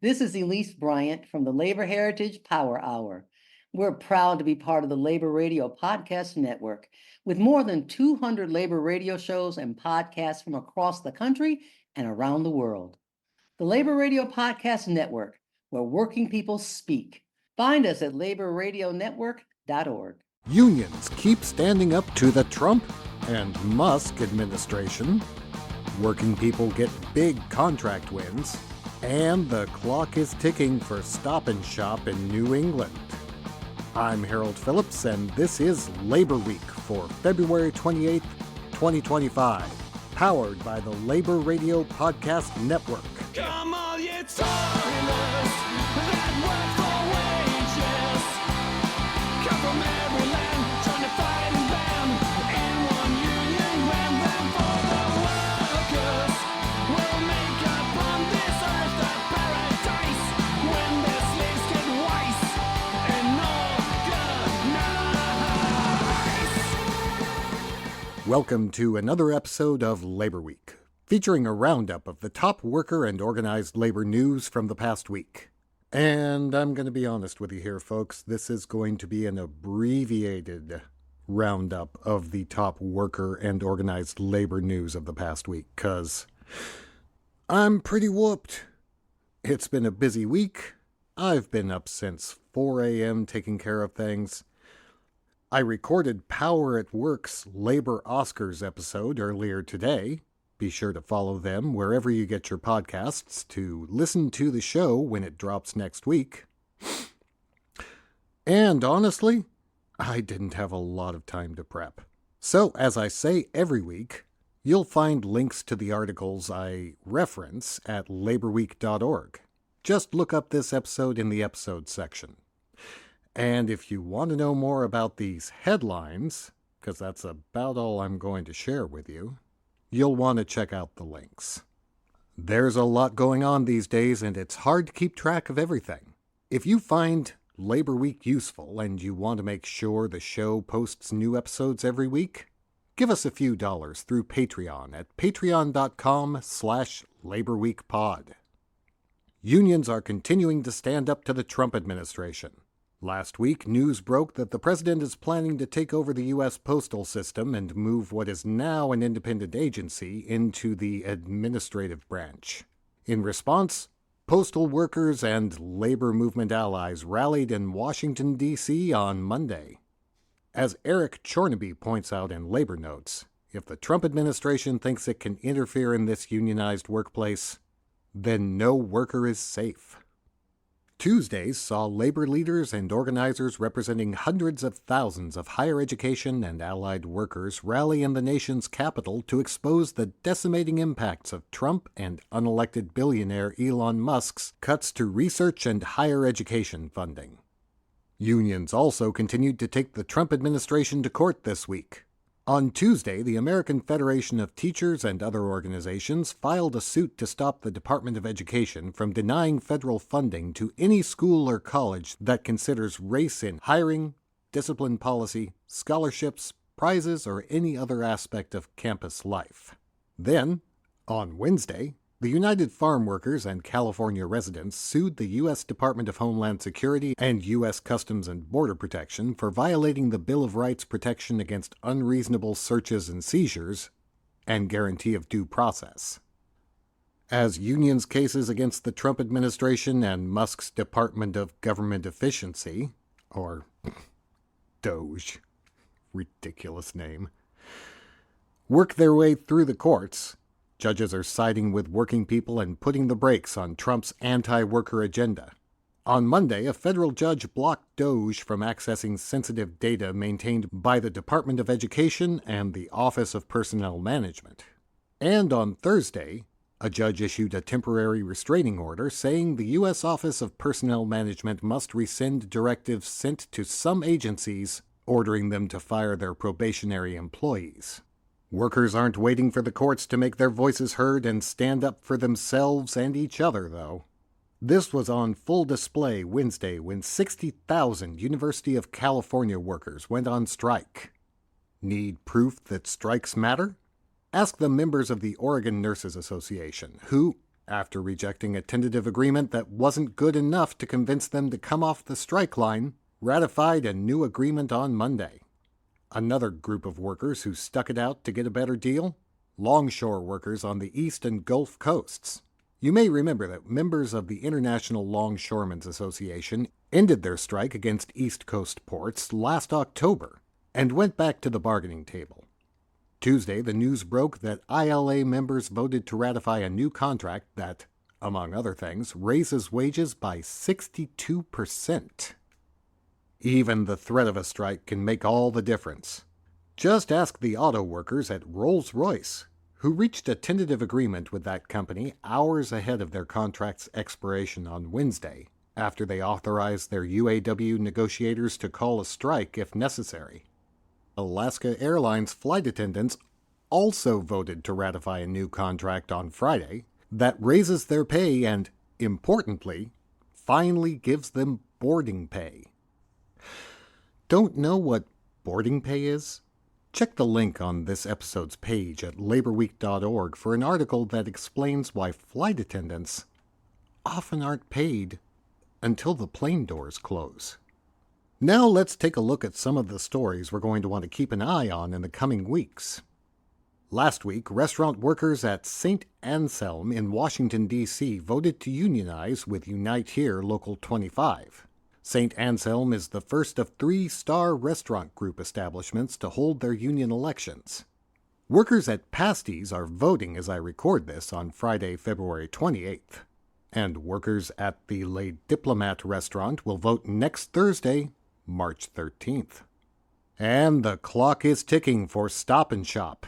This is Elise Bryant from the Labor Heritage Power Hour. We're proud to be part of the Labor Radio Podcast Network with more than 200 labor radio shows and podcasts from across the country and around the world. The Labor Radio Podcast Network, where working people speak. Find us at laborradionetwork.org. Unions keep standing up to the Trump and Musk administration. Working people get big contract wins. And the clock is ticking for Stop and Shop in New England. I'm Harold Phillips, and this is Labor Week for February 28th, 2025, powered by the Labor Radio Podcast Network. Come on, you toilers that work for wages. Come from every land, trying to fight and bend in one union, ran them for the workers. We'll make up on this earth a paradise when the slaves get wise and organized. Welcome to another episode of Labor Week, featuring a roundup of the top worker and organized labor news from the past week. And I'm going to be honest with you here, folks. This is going to be an abbreviated roundup of the top worker and organized labor news of the past week, because I'm pretty whooped. It's been a busy week. I've been up since 4 a.m. taking care of things. I recorded Power at Work's Labor Oscars episode earlier today. Be sure to follow them wherever you get your podcasts to listen to the show when it drops next week. And honestly, I didn't have a lot of time to prep. So, as I say every week, you'll find links to the articles I reference at laborweek.org. Just look up this episode in the episode section. And if you want to know more about these headlines, because that's about all I'm going to share with you, you'll want to check out the links. There's a lot going on these days, and it's hard to keep track of everything. If you find Labor Week useful and you want to make sure the show posts new episodes every week, give us a few dollars through Patreon at patreon.com/LaborWeekPod. Unions are continuing to stand up to the Trump administration. Last week, news broke that the president is planning to take over the U.S. postal system and move what is now an independent agency into the administrative branch. In response, postal workers and labor movement allies rallied in Washington, D.C. on Monday. As Eric Chornaby points out in Labor Notes, if the Trump administration thinks it can interfere in this unionized workplace, then no worker is safe. Tuesdays saw labor leaders and organizers representing hundreds of thousands of higher education and allied workers rally in the nation's capital to expose the decimating impacts of Trump and unelected billionaire Elon Musk's cuts to research and higher education funding. Unions also continued to take the Trump administration to court this week. On Tuesday, the American Federation of Teachers and other organizations filed a suit to stop the Department of Education from denying federal funding to any school or college that considers race in hiring, discipline policy, scholarships, prizes, or any other aspect of campus life. Then, on Wednesday, the United Farm Workers and California residents sued the U.S. Department of Homeland Security and U.S. Customs and Border Protection for violating the Bill of Rights protection against unreasonable searches and seizures and guarantee of due process. As unions' cases against the Trump administration and Musk's Department of Government Efficiency, or DOGE, ridiculous name, work their way through the courts, judges are siding with working people and putting the brakes on Trump's anti-worker agenda. On Monday, a federal judge blocked DOGE from accessing sensitive data maintained by the Department of Education and the Office of Personnel Management. And on Thursday, a judge issued a temporary restraining order saying the U.S. Office of Personnel Management must rescind directives sent to some agencies ordering them to fire their probationary employees. Workers aren't waiting for the courts to make their voices heard and stand up for themselves and each other, though. This was on full display Wednesday when 60,000 University of California workers went on strike. Need proof that strikes matter? Ask the members of the Oregon Nurses Association, who, after rejecting a tentative agreement that wasn't good enough to convince them to come off the strike line, ratified a new agreement on Monday. Another group of workers who stuck it out to get a better deal? Longshore workers on the East and Gulf coasts. You may remember that members of the International Longshoremen's Association ended their strike against East Coast ports last October and went back to the bargaining table. Tuesday, the news broke that ILA members voted to ratify a new contract that, among other things, raises wages by 62%. Even the threat of a strike can make all the difference. Just ask the auto workers at Rolls-Royce, who reached a tentative agreement with that company hours ahead of their contract's expiration on Wednesday, after they authorized their UAW negotiators to call a strike if necessary. Alaska Airlines flight attendants also voted to ratify a new contract on Friday that raises their pay and, importantly, finally gives them boarding pay. Don't know what boarding pay is? Check the link on this episode's page at laborweek.org for an article that explains why flight attendants often aren't paid until the plane doors close. Now let's take a look at some of the stories we're going to want to keep an eye on in the coming weeks. Last week, restaurant workers at St. Anselm in Washington, D.C. voted to unionize with Unite Here Local 25. St. Anselm is the first of 3 Star Restaurant Group establishments to hold their union elections. Workers at Pasties are voting as I record this on Friday, February 28th. And workers at the Le Diplomat restaurant will vote next Thursday, March 13th. And the clock is ticking for Stop & Shop.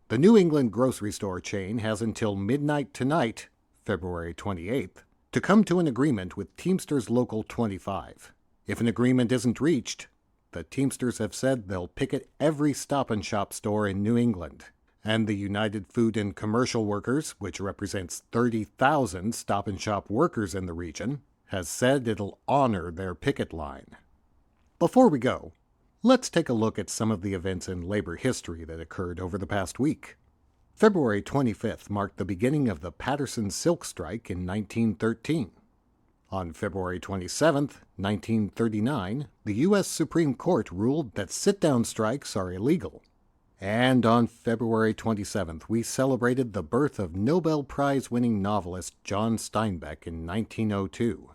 The New England grocery store chain has until midnight tonight, February 28th, to come to an agreement with Teamsters Local 25. If an agreement isn't reached, the Teamsters have said they'll picket every Stop & Shop store in New England. And the United Food and Commercial Workers, which represents 30,000 Stop & Shop workers in the region, has said it'll honor their picket line. Before we go, let's take a look at some of the events in labor history that occurred over the past week. February 25th marked the beginning of the Patterson Silk Strike in 1913. On February 27th, 1939, the U.S. Supreme Court ruled that sit-down strikes are illegal. And on February 27th, we celebrated the birth of Nobel Prize-winning novelist John Steinbeck in 1902.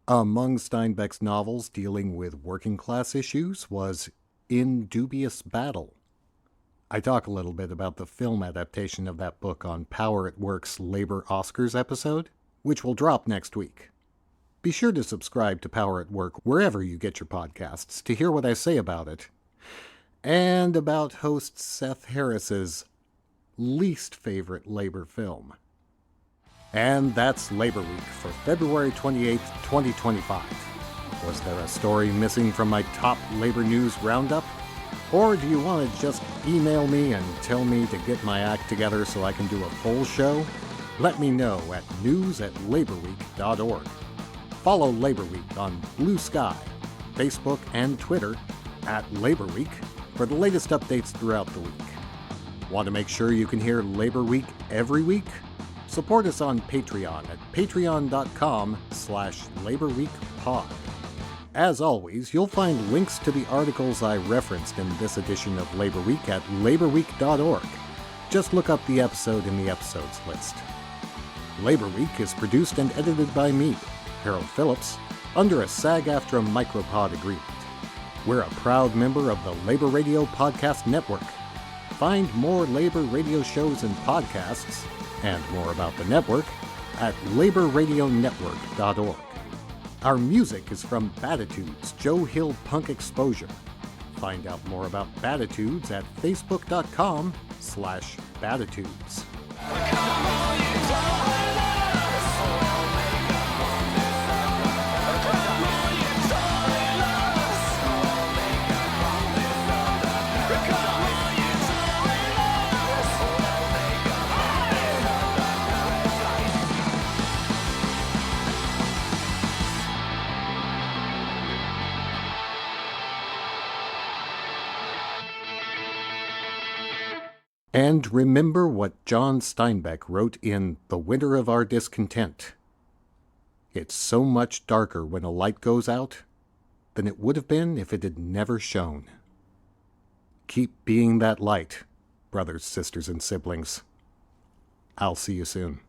Among Steinbeck's novels dealing with working-class issues was In Dubious Battle. I talk a little bit about the film adaptation of that book on Power at Work's Labor Oscars episode, which will drop next week. Be sure to subscribe to Power at Work wherever you get your podcasts to hear what I say about it, and about host Seth Harris's least favorite labor film. And that's Labor Week for February 28th, 2025. Was there a story missing from my top labor news roundup? Or do you want to just email me and tell me to get my act together so I can do a full show? Let me know at news@laborweek.org. Follow Labor Week on Blue Sky, Facebook, and Twitter @LaborWeek for the latest updates throughout the week. Want to make sure you can hear Labor Week every week? Support us on Patreon at patreon.com/LaborWeekPod. As always, you'll find links to the articles I referenced in this edition of Labor Week at laborweek.org. Just look up the episode in the episodes list. Labor Week is produced and edited by me, Harold Phillips, under a SAG-AFTRA Micropod Agreement. We're a proud member of the Labor Radio Podcast Network. Find more labor radio shows and podcasts, and more about the network, at laborradionetwork.org. Our music is from Batitudes, Joe Hill Punk Exposure. Find out more about Batitudes at facebook.com/Batitudes. And remember what John Steinbeck wrote in The Winter of Our Discontent. It's so much darker when a light goes out than it would have been if it had never shone. Keep being that light, brothers, sisters, and siblings. I'll see you soon.